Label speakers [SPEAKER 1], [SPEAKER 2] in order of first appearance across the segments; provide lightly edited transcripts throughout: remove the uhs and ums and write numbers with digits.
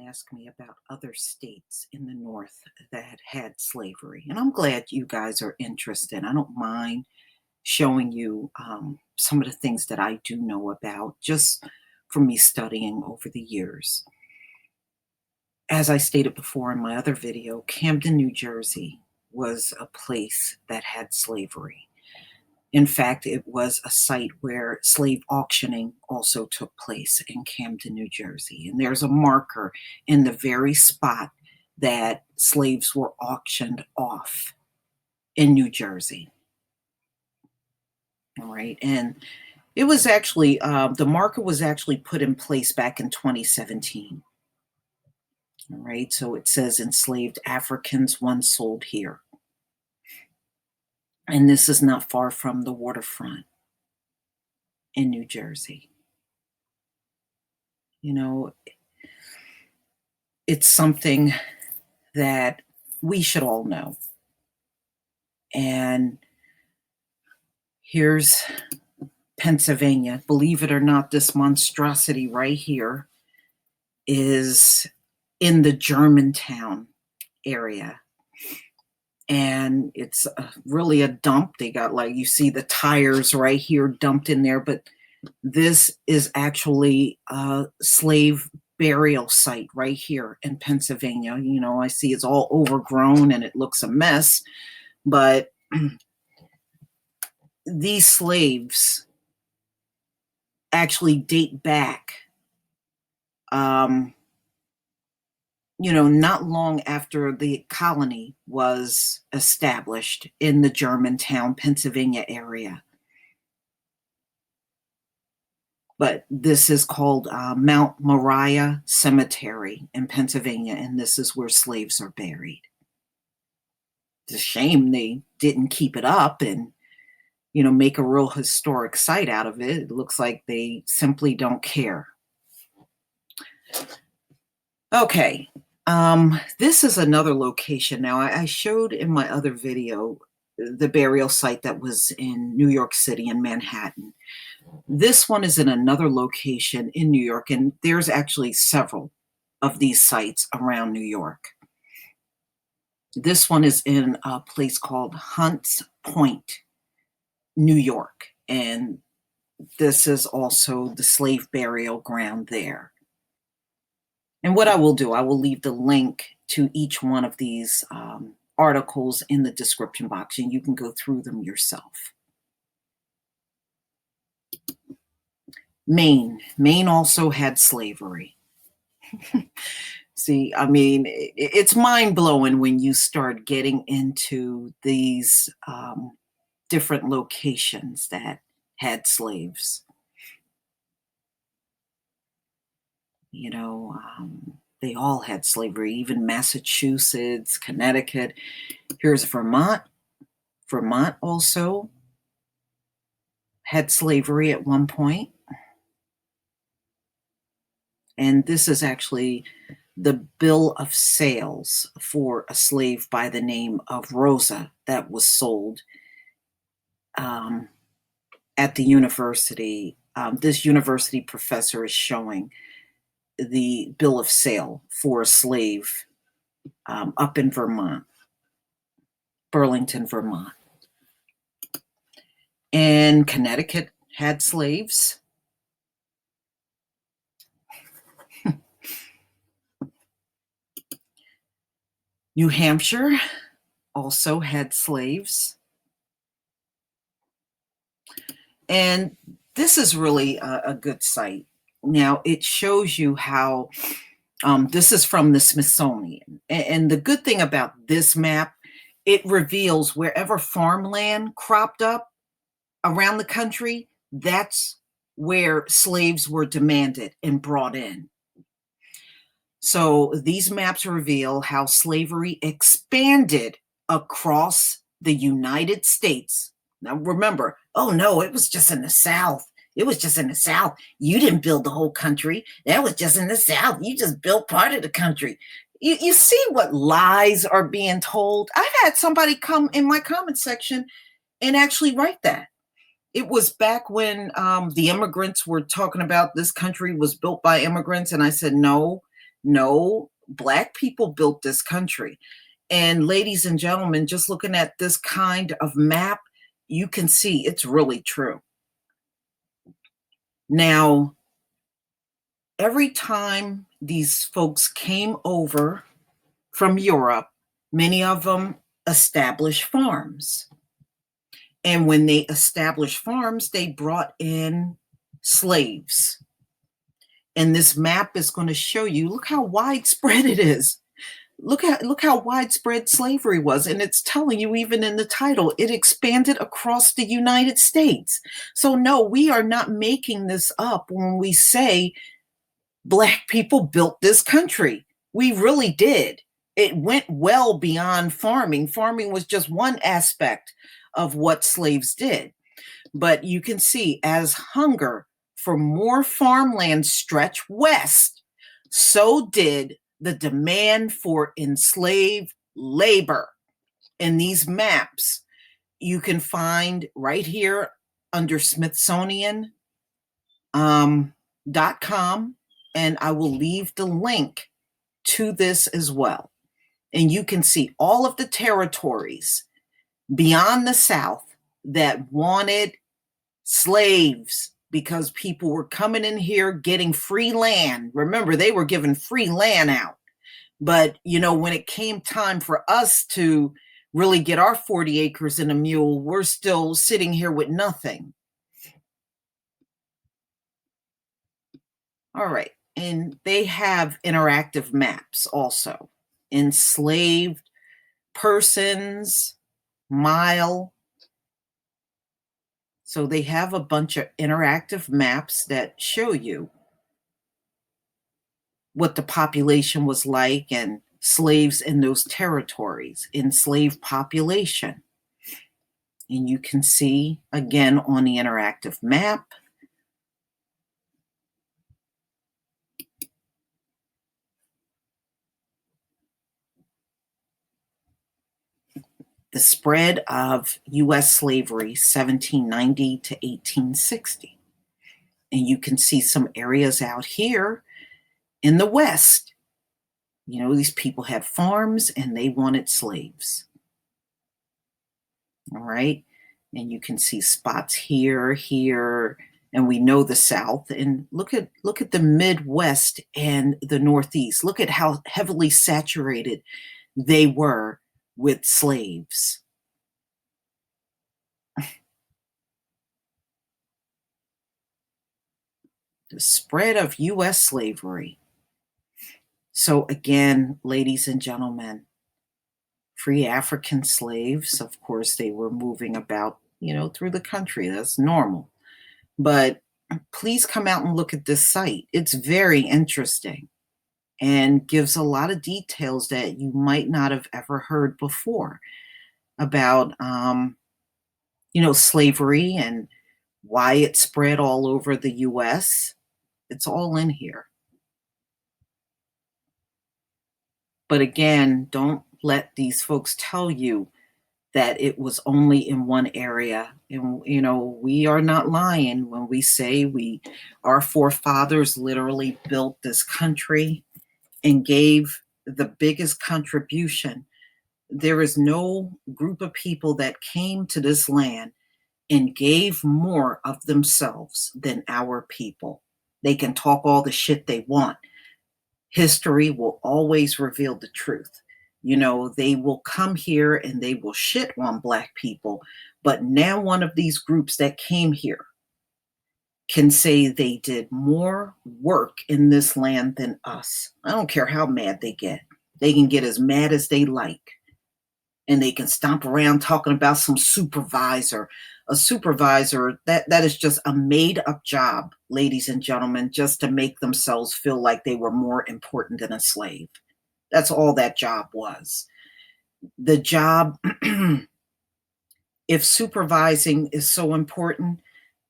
[SPEAKER 1] ask me about other states in the North that had slavery. And I'm glad you guys are interested. I don't mind showing you some of the things that I do know about just from me studying over the years. As I stated before in my other video, Camden, New Jersey was a place that had slavery. In fact, it was a site where slave auctioning also took place in Camden, New Jersey. And there's a marker in the very spot that slaves were auctioned off in New Jersey. All right. And it was actually, the marker was actually put in place back in 2017. All right. So it says enslaved Africans once sold here. And this is not far from the waterfront in New Jersey. You know, it's something that we should all know. And here's Pennsylvania. Believe it or not, this monstrosity right here is in the Germantown area. And it's really a dump. They got, like, you see the tires right here dumped in there, but this is actually a slave burial site right here in Pennsylvania. You know, I see it's all overgrown and it looks a mess, but these slaves actually date back, not long after the colony was established in the Germantown, Pennsylvania area. But this is called Mount Moriah Cemetery in Pennsylvania, and this is where slaves are buried. It's a shame they didn't keep it up and, make a real historic site out of it. It looks like they simply don't care. Okay. This is another location. Now, I showed in my other video the burial site that was in New York City in Manhattan. This one is in another location in New York, and there's actually several of these sites around New York. This one is in a place called Hunts Point, New York, and this is also the slave burial ground there. And what I will do, I will leave the link to each one of these articles in the description box, and you can go through them yourself. Maine also had slavery. See, I mean, it's mind-blowing when you start getting into these different locations that had slaves. They all had slavery, even Massachusetts, Connecticut. Here's Vermont. Vermont also had slavery at one point. And this is actually the bill of sales for a slave by the name of Rosa that was sold at the university. This university professor is showing the bill of sale for a slave up in Vermont, Burlington, Vermont. And Connecticut had slaves. New Hampshire also had slaves. And this is really a good site. Now, it shows you how, this is from the Smithsonian. And the good thing about this map, it reveals wherever farmland cropped up around the country, that's where slaves were demanded and brought in. So these maps reveal how slavery expanded across the United States. Now remember, oh no, it was just in the South. It was just in the South. You didn't build the whole country. That was just in the South. You just built part of the country. You see what lies are being told? I've had somebody come in my comment section and actually write that. It was back when the immigrants were talking about this country was built by immigrants. And I said, no, No, Black people built this country. And ladies and gentlemen, just looking at this kind of map, you can see it's really true. Now, every time these folks came over from Europe, many of them established farms. And when they established farms, they brought in slaves. And this map is going to show you, look how widespread it is. Look how widespread slavery was. And it's telling you, even in the title, it expanded across the United States. So no, we are not making this up when we say Black people built this country. We really did. It went well beyond farming. Farming was just one aspect of what slaves did. But you can see, as hunger for more farmland stretched west, so did the demand for enslaved labor. In these maps, you can find right here under Smithsonian.com, and I will leave the link to this as well. And you can see all of the territories beyond the South that wanted slaves because people were coming in here getting free land. Remember, they were giving free land out. But, when it came time for us to really get our 40 acres and a mule, we're still sitting here with nothing. All right. And they have interactive maps also. Enslaved persons, mile. So they have a bunch of interactive maps that show you what the population was like and slaves in those territories, enslaved population. And you can see again on the interactive map the spread of U.S. slavery, 1790 to 1860. And you can see some areas out here in the West. These people had farms and they wanted slaves. All right. And you can see spots here, and we know the South. And look at the Midwest and the Northeast. Look at how heavily saturated they were with slaves. The spread of U.S. slavery. So again, ladies and gentlemen, free African slaves, of course, they were moving about, through the country. That's normal. But please come out and look at this site. It's very interesting and gives a lot of details that you might not have ever heard before about, slavery and why it spread all over the U.S. It's all in here. But again, don't let these folks tell you that it was only in one area. And, we are not lying when we say our forefathers literally built this country and gave the biggest contribution. There is no group of people that came to this land and gave more of themselves than our people. They can talk all the shit they want. History will always reveal the truth. They will come here and they will shit on Black people. But now one of these groups that came here can say they did more work in this land than us. I don't care how mad they get. They can get as mad as they like. And they can stomp around talking about some supervisor. A supervisor, that is just a made up job, ladies and gentlemen, just to make themselves feel like they were more important than a slave. That's all that job was. The job, if supervising is so important,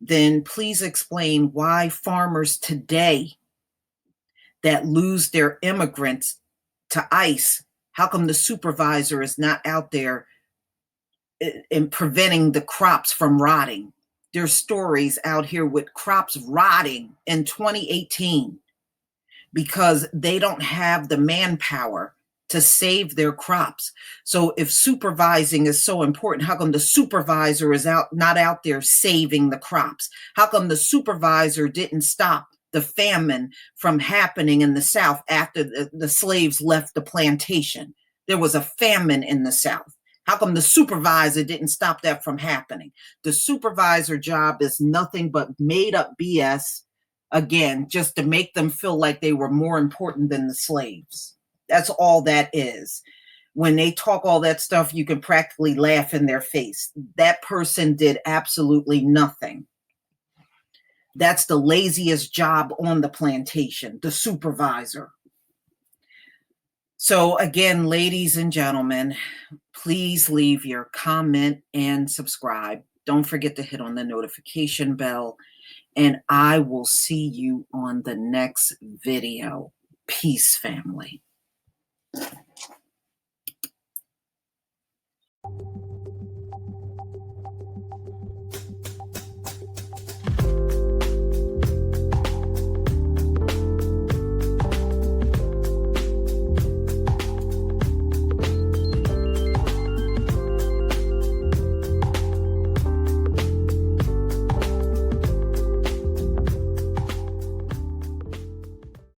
[SPEAKER 1] then please explain why farmers today that lose their immigrants to ICE, how come the supervisor is not out there in preventing the crops from rotting? There's stories out here with crops rotting in 2018. because they don't have the manpower to save their crops. So if supervising is so important, how come the supervisor is not out there saving the crops? How come the supervisor didn't stop the famine from happening in the South after the slaves left the plantation? There was a famine in the South. How come the supervisor didn't stop that from happening? The supervisor job is nothing but made up BS, again, just to make them feel like they were more important than the slaves. That's all that is. When they talk all that stuff, you can practically laugh in their face. That person did absolutely nothing. That's the laziest job on the plantation, the supervisor. So again, ladies and gentlemen, please leave your comment and subscribe. Don't forget to hit on the notification bell, and I will see you on the next video. Peace, family.